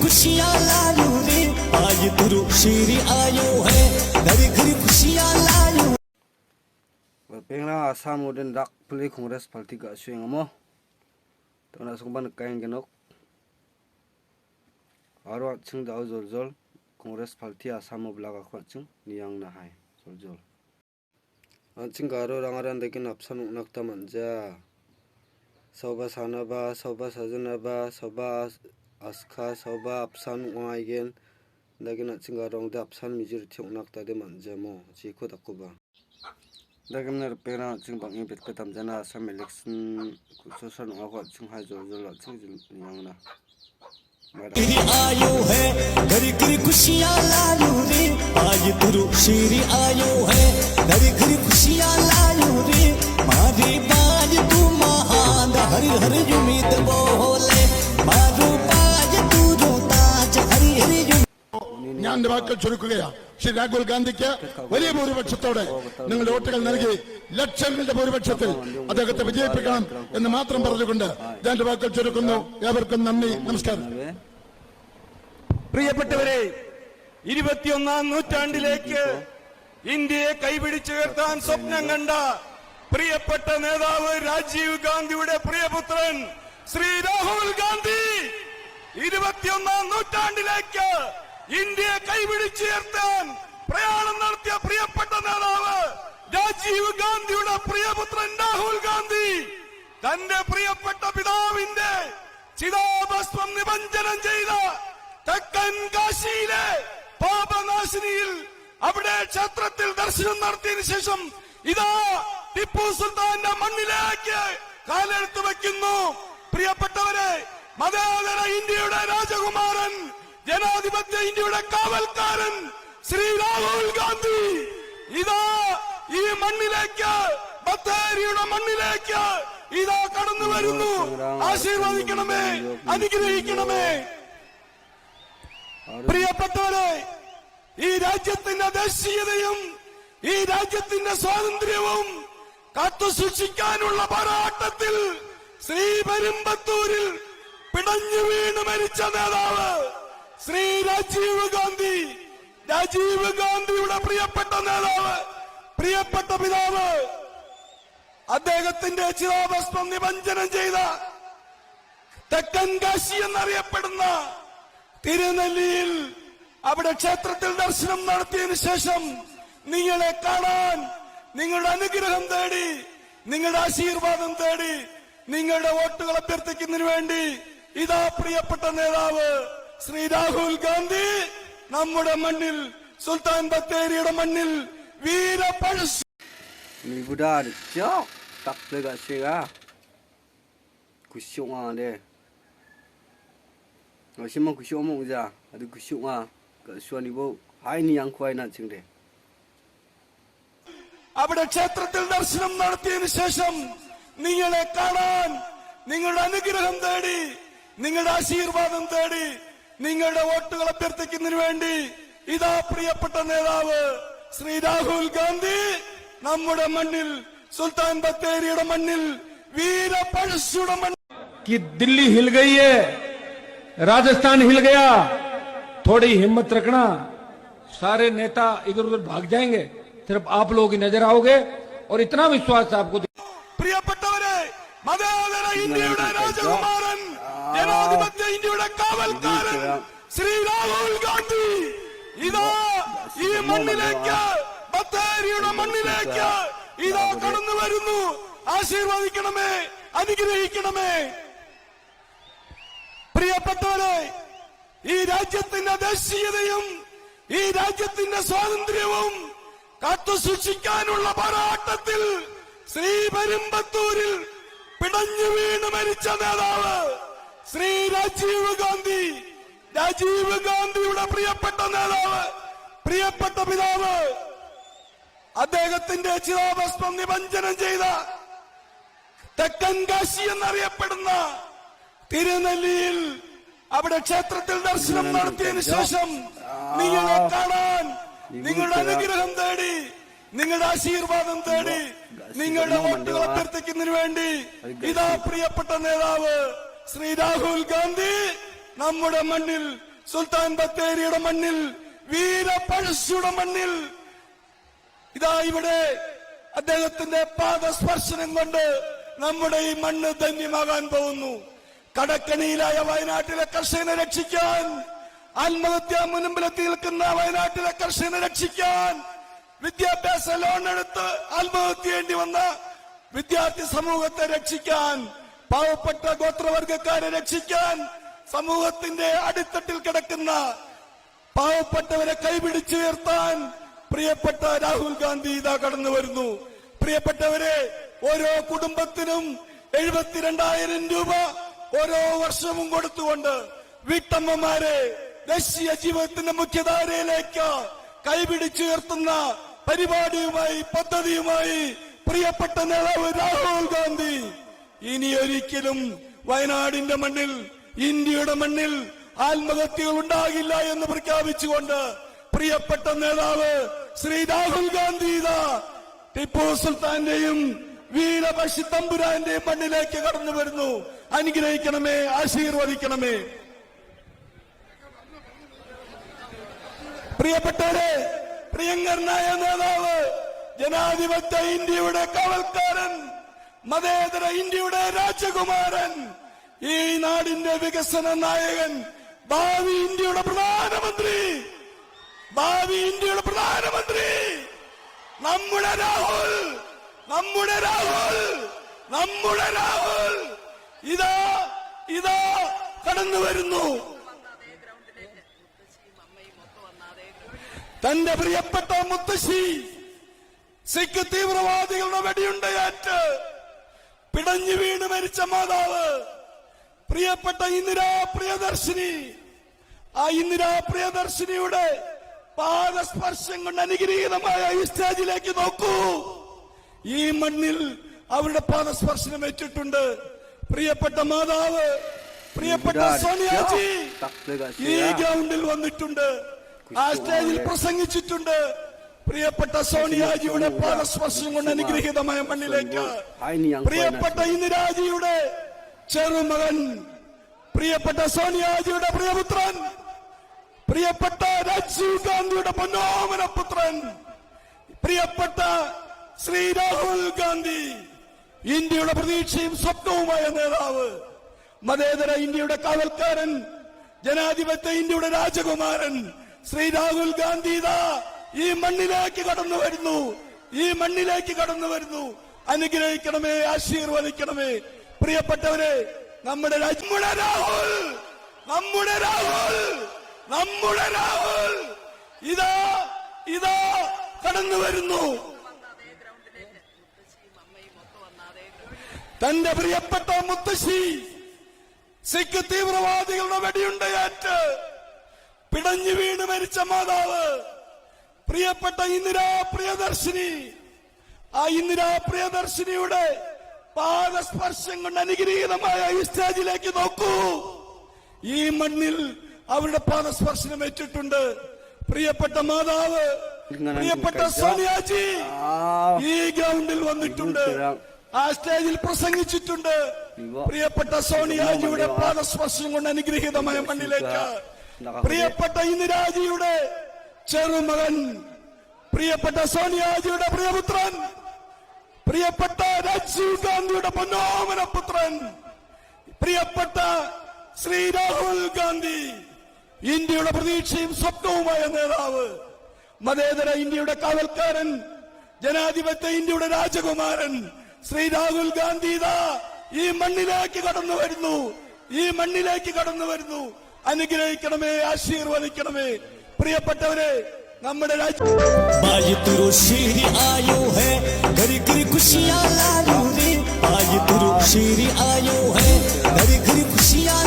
खुशियाँ लायो रे, आज तेरो शेर आयो है, घर घर खुशियाँ लायो. Pengla Assam modern dak puli Congress party ga swing amo. Tona sungban kain genok. Aro chung dau zol Congress party Assam oblaga khwachung niyang na hai zol. Anching garo rangaran dekin apsan unakta manja. Soba sanaba, soba sajanaba, soba aska, soba apsan uaigen. Dekin anching garo de apsan majority unakta de manja mo. Jiko takuba. Dagamner pera chung bangi bet petam jana Assam election kusosan ngakwa chung hai zol chung niyang na. आयो है, घर घर खुशियाँ लायो रे, आज तेरो शेर आयो है, घर घर खुशियाँ लायो रे, मारे बाज तू महान, हर हर उम्मीद बोले, मारो बाज तू रोताज, हर हर ഞാൻ എന്റെ വാക്കുകൾ ചുരുക്കുകയാണ്. ശ്രീ രാഹുൽ ഗാന്ധിക്ക് വലിയ ഭൂരിപക്ഷത്തോടെ നിങ്ങളുടെ വോട്ടുകൾ നൽകി ലക്ഷങ്ങളുടെ ഭൂരിപക്ഷത്തിൽ അദ്ദേഹത്തെ വിജയിപ്പിക്കണം എന്ന് മാത്രം പറഞ്ഞുകൊണ്ട് ഞാൻ എന്റെ വാക്കുകൾ ചുരുക്കുന്നു. ഏവർക്കും നന്ദി, നമസ്കാരം. പ്രിയപ്പെട്ടവരെ, 21ാം നൂറ്റാണ്ടിലേക്ക് ഇന്ത്യയെ കൈപിടിച്ചുയർത്താൻ സ്വപ്നം കണ്ട പ്രിയപ്പെട്ട നേതാവ് രാജീവ് ഗാന്ധിയുടെ പ്രിയപുത്രൻ ശ്രീ രാഹുൽ ഗാന്ധി 21ാം നൂറ്റാണ്ടിലേക്ക് ഇന്ത്യയെ കൈപിടിച്ചുയർത്താൻ പ്രയാണം നടത്തിയ പ്രിയപ്പെട്ട നേതാവ് രാജീവ് ഗാന്ധിയുടെ പ്രിയപുത്രൻ രാഹുൽ ഗാന്ധി തന്റെ പ്രിയപ്പെട്ട പിതാവിന്റെ ചിതാഭസ്മം നിമഞ്ജനം ചെയ്ത തെക്കൻ കാശിയിലെ പാപനാശിനിയിൽ അവിടെ ക്ഷേത്രത്തിൽ ദർശനം നടത്തിയതിനു ശേഷം ഇതാ ടിപ്പു സുൽത്താന്റെ മണ്ണിലേക്ക് കാലെടുത്ത് വയ്ക്കുന്നു. പ്രിയപ്പെട്ടവരെ, മതേതര ഇന്ത്യയുടെ രാജകുമാരൻ, ജനാധിപത്യ ഇന്ത്യയുടെ കാവൽക്കാരൻ ശ്രീ രാഹുൽ ഗാന്ധി ഇതാ ഈ മണ്ണിലേക്ക്, ബത്തേരിയുടെ മണ്ണിലേക്ക് ഇതാ കടന്നു വരുന്നു. ആശീർവദിക്കണമേ, അനുഗ്രഹിക്കണമേ. പ്രിയപ്പെട്ടവരെ, ഈ രാജ്യത്തിന്റെ ദേശീയതയും ഈ രാജ്യത്തിന്റെ സ്വാതന്ത്ര്യവും കാത്തുസൂക്ഷിക്കാനുള്ള പോരാട്ടത്തിൽ ശ്രീപെരുമ്പത്തൂരിൽ പിടഞ്ഞു വീണ് മരിച്ച നേതാവ് ശ്രീ രാജീവ് ഗാന്ധി, രാജീവ് ഗാന്ധിയുടെ പ്രിയപ്പെട്ട നേതാവ്, പ്രിയപ്പെട്ട പിതാവ്, അദ്ദേഹത്തിന്റെ ചിതാഭസ്മം നിമഞ്ജനം ചെയ്ത തെക്കൻ കാശി എന്നറിയപ്പെടുന്ന തിരുനെല്ലിയിൽ അവിടെ ക്ഷേത്രത്തിൽ ദർശനം നടത്തിയതിനു ശേഷം നിങ്ങളെ കാണാൻ, നിങ്ങളുടെ അനുഗ്രഹം തേടി, നിങ്ങളുടെ ആശീർവാദം തേടി, നിങ്ങളുടെ വോട്ടുകൾ അഭ്യർത്ഥിക്കുന്നതിന് വേണ്ടി ഇതാ പ്രിയപ്പെട്ട നേതാവ് ശ്രീ രാഹുൽ ഗാന്ധി നമ്മുടെ മണ്ണിൽ, സുൽത്താൻ ബത്തേരിയുടെ മണ്ണിൽ വീരപഴശ്ശി Simon Kushomo uja, adu Kushuma, Swanibo, Haini Yankwai Natsinde. അവിടെ ക്ഷേത്രത്തിൽ ദർശനം നടത്തിയതിനു ശേഷം നിങ്ങളെ കാണാൻ, നിങ്ങളുടെ അനുഗ്രഹം തേടി, നിങ്ങളുടെ ആശീർവാദം തേടി, നിങ്ങളുടെ വോട്ടുകൾ അഭ്യർത്ഥിക്കുന്നതിന് വേണ്ടി ഇതാ പ്രിയപ്പെട്ട നേതാവ് ശ്രീ രാഹുൽ ഗാന്ധി നമ്മുടെ മണ്ണിൽ, സുൽത്താൻ ബത്തേരിയുടെ മണ്ണിൽ വീരപഴശ്ശിയുടെ മണ്ണിൽ. दिल्ली हिल गई है, राजस्थान हिल गया, थोड़ी हिम्मत रखना, सारे नेता इधर उधर भाग जाएंगे, सिर्फ आप लोग ही नजर आओगे और इतना विश्वास आपको. പ്രിയപ്പെട്ടവരെ, മതേതര ഇന്ത്യയുടെ രാജകുമാരൻ, ജനാധിപത്യ ഇന്ത്യയുടെ കാവൽക്കാരൻ ശ്രീ രാഹുൽ ഗാന്ധി ഇതാ ഈ മണ്ണിലേക്ക്, ബത്തേരിയുടെ മണ്ണിലേക്ക് ഇതാ കടന്നു വരുന്നു. ആശീർവദിക്കണമേ, അനുഗ്രഹിക്കണമേ. പ്രിയപ്പെട്ടവരെ, ഈ രാജ്യത്തിന്റെ ദേശീയതയും ഈ രാജ്യത്തിന്റെ സ്വാതന്ത്ര്യവും കാത്തുസൂക്ഷിക്കാനുള്ള പോരാട്ടത്തിൽ ശ്രീപെരുമ്പത്തൂരിൽ പിടഞ്ഞു വീണ് മരിച്ച നേതാവ് ശ്രീ രാജീവ് ഗാന്ധി, രാജീവ് ഗാന്ധിയുടെ പ്രിയപ്പെട്ട നേതാവ്, പ്രിയപ്പെട്ട പിതാവ്, അദ്ദേഹത്തിന്റെ ചിതാഭസ്മം നിമഞ്ജനം ചെയ്ത തെക്കൻ കാശി എന്നറിയപ്പെടുന്ന തിരുനെല്ലിയിൽ അവിടെ ക്ഷേത്രത്തിൽ ദർശനം നടത്തിയതിനു ശേഷം നിങ്ങളെ കാണാൻ, നിങ്ങളുടെ അനുഗ്രഹം തേടി, നിങ്ങളുടെ ആശീർവാദം തേടി, നിങ്ങളുടെ വോട്ടുകൾ അഭ്യർത്ഥിക്കുന്നതിന് വേണ്ടി ഇതാ പ്രിയപ്പെട്ട നേതാവ് ശ്രീ രാഹുൽ ഗാന്ധി നമ്മുടെ മണ്ണിൽ, സുൽത്താൻ ബത്തേരിയുടെ മണ്ണിൽ, വീരപഴശ്ശിയുടെ മണ്ണിൽ ഇതാ ഇവിടെ അദ്ദേഹത്തിന്റെ പാദസ്പർശനം കൊണ്ട് നമ്മുടെ ഈ മണ്ണ് ധന്യമാകാൻ പോകുന്നു. കടക്കണിയിലായ വയനാട്ടിലെ കർഷകനെ രക്ഷിക്കാൻ, ആത്മഹത്യാ മുൻപിലെത്തി നിൽക്കുന്ന വയനാട്ടിലെ കർഷകനെ രക്ഷിക്കാൻ, വിദ്യാഭ്യാസ ലോൺ എടുത്ത് ആത്മഹത്യ ചെയ്യേണ്ടി വന്ന വിദ്യാർത്ഥി സമൂഹത്തെ രക്ഷിക്കാൻ, പാവപ്പെട്ട ഗോത്രവർഗക്കാരെ രക്ഷിക്കാൻ, സമൂഹത്തിന്റെ അടിത്തട്ടിൽ കിടക്കുന്ന പാവപ്പെട്ടവരെ കൈപിടിച്ചുയർത്താൻ പ്രിയപ്പെട്ട രാഹുൽ ഗാന്ധി ഇതാ കടന്നു വരുന്നു. പ്രിയപ്പെട്ടവരെ, ഓരോ കുടുംബത്തിനും 72,000 രൂപ ഓരോ വർഷവും കൊടുത്തുകൊണ്ട് വീട്ടമ്മമാരെ ദേശീയ ജീവിതത്തിന്റെ മുഖ്യധാരയിലേക്ക് കൈപിടിച്ചുയർത്തുന്ന പരിപാടിയുമായി, പദ്ധതിയുമായി പ്രിയപ്പെട്ട നേതാവ് രാഹുൽ ഗാന്ധി ഇനി ഒരിക്കലും വയനാടിന്റെ മണ്ണിൽ, ഇന്ത്യയുടെ മണ്ണിൽ ആത്മഹത്യകൾ ഉണ്ടാകില്ല എന്ന് പ്രഖ്യാപിച്ചുകൊണ്ട് പ്രിയപ്പെട്ട നേതാവ് ശ്രീ രാഹുൽ ഗാന്ധി ടിപ്പു സുൽത്താന്റെയും വീരപഴശ്ശി തമ്പുരാന്റെയും മണ്ണിലേക്ക് കടന്നു വരുന്നു. അനുഗ്രഹിക്കണമേ, ആശീർവദിക്കണമേ. പ്രിയപ്പെട്ടവരെ, പ്രിയങ്കരനായ നേതാവ്, ജനാധിപത്യ ഇന്ത്യയുടെ കാവൽക്കാരൻ, മതേതര ഇന്ത്യയുടെ രാജകുമാരൻ, ഈ നാടിന്റെ വികസന നായകൻ, ഭാവി ഇന്ത്യയുടെ പ്രധാനമന്ത്രി, ഭാവി ഇന്ത്യയുടെ പ്രധാനമന്ത്രി നമ്മുടെ രാഹുൽ, നമ്മുടെ രാഹുൽ, നമ്മുടെ രാഹുൽ ഇതാ ഇതാ കടന്നു വരുന്നു. തന്റെ പ്രിയപ്പെട്ട മുത്തശ്ശി സിഖ് തീവ്രവാദികളുടെ വെടിയുണ്ടയേറ്റ് പിടഞ്ഞു വീണ് മരിച്ച മാതാവ്, പ്രിയപ്പെട്ട ഇന്ദിരാ പ്രിയദർശിനി, ആ ഇന്ദിരാ പ്രിയദർശിനിയുടെ പാദസ്പർശം കൊണ്ട് അനുഗ്രഹീതമായ ഈ സ്റ്റേജിലേക്ക് നോക്കൂ. ഈ മണ്ണിൽ അവരുടെ പാദസ്പർശനം ഏറ്റിട്ടുണ്ട്. പ്രിയപ്പെട്ട മാതാവ്, പ്രിയപ്പെട്ട സോണിയാജി ഈ ഗ്രൗണ്ടിൽ വന്നിട്ടുണ്ട്, ആ സ്റ്റേജിൽ പ്രസംഗിച്ചിട്ടുണ്ട്. പ്രിയപ്പെട്ട സോണിയാജിയുടെ പാദസ്പർശം കൊണ്ട് അനുഗ്രഹീതമായ മണ്ണിലേക്ക് പ്രിയപ്പെട്ട ഇന്ദിരാജിയുടെ ചെറുമകൻ, പ്രിയപ്പെട്ട സോണിയാജിയുടെ പ്രിയപുത്രൻ, പ്രിയപ്പെട്ട രാജീവ് ഗാന്ധിയുടെ പൊന്നോമനപുത്രൻ, പ്രിയപ്പെട്ട ശ്രീ രാഹുൽ ഗാന്ധി, ഇന്ത്യയുടെ പ്രതീക്ഷയും സ്വപ്നവുമായ നേതാവ്, മതേതര ഇന്ത്യയുടെ കാവൽക്കാരൻ, ജനാധിപത്യ ഇന്ത്യയുടെ രാജകുമാരൻ ശ്രീ രാഹുൽ ഗാന്ധി ഈ മണ്ണിലേക്ക് കടന്നു വരുന്നു, ഈ മണ്ണിലേക്ക് കടന്നു വരുന്നു. അനുഗ്രഹിക്കണമേ, ആശീർവദിക്കണമേ. പ്രിയപ്പെട്ടവരെ, നമ്മുടെ രാഹുൽ, നമ്മുടെ രാഹുൽ, നമ്മുടെ രാഹുൽ ഇതാ ഇതാ കടന്നു വരുന്നു. തന്റെ പ്രിയപ്പെട്ട മുത്തശ്ശി സിഖ് തീവ്രവാദികളുടെ വെടിയുണ്ടയേറ്റ് പിടഞ്ഞു വീണ് മരിച്ച മാതാവ്, പ്രിയപ്പെട്ട ഇന്ദിരാ പ്രിയദർശിനി, ആ ഇന്ദിരാ പ്രിയദർശിനിയുടെ പാദസ്പർശം കൊണ്ട് അനുഗ്രഹീതമായ ഈ സ്റ്റേജിലേക്ക് നോക്കൂ. ഈ മണ്ണിൽ അവരുടെ പാദസ്പർശനം ഏറ്റിട്ടുണ്ട്. പ്രിയപ്പെട്ട മാതാവ്, പ്രിയപ്പെട്ട സോണിയാജി ഈ ഗ്രൗണ്ടിൽ വന്നിട്ടുണ്ട്, ആ സ്റ്റേജിൽ പ്രസംഗിച്ചിട്ടുണ്ട്. പ്രിയപ്പെട്ട സോണിയാജിയുടെ പാദസ്പർശം കൊണ്ട് അനുഗ്രഹീതമായ മണ്ണിലേക്ക് പ്രിയപ്പെട്ട ഇന്ദിരാജിയുടെ ചെറുമകൻ, പ്രിയപ്പെട്ട സോണിയാജിയുടെ പ്രിയപുത്രൻ, പ്രിയപ്പെട്ട രാജീവ് ഗാന്ധിയുടെ പൊന്നോമനപുത്രൻ, പ്രിയപ്പെട്ട ശ്രീ രാഹുൽ ഗാന്ധി, ഇന്ത്യയുടെ പ്രതീക്ഷയും സ്വപ്നവുമായ നേതാവ്, മതേതര ഇന്ത്യയുടെ കാവൽക്കാരൻ, ജനാധിപത്യ ഇന്ത്യയുടെ രാജകുമാരൻ ശ്രീ രാഹുൽ ഗാന്ധി ഈ മണ്ണിലേക്ക് കടന്നു വരുന്നു, ഈ മണ്ണിലേക്ക് കടന്നു വരുന്നു. അനുഗ്രഹിക്കണമേ, ആശീർവദിക്കണമേ. പ്രിയപ്പെട്ടവരെ, നമ്മുടെ आज तुरु शीरी आयो है, घर घर खुशियाँ लायो रे, आज तुरु शीरी आयो है, घर घर खुशियाँ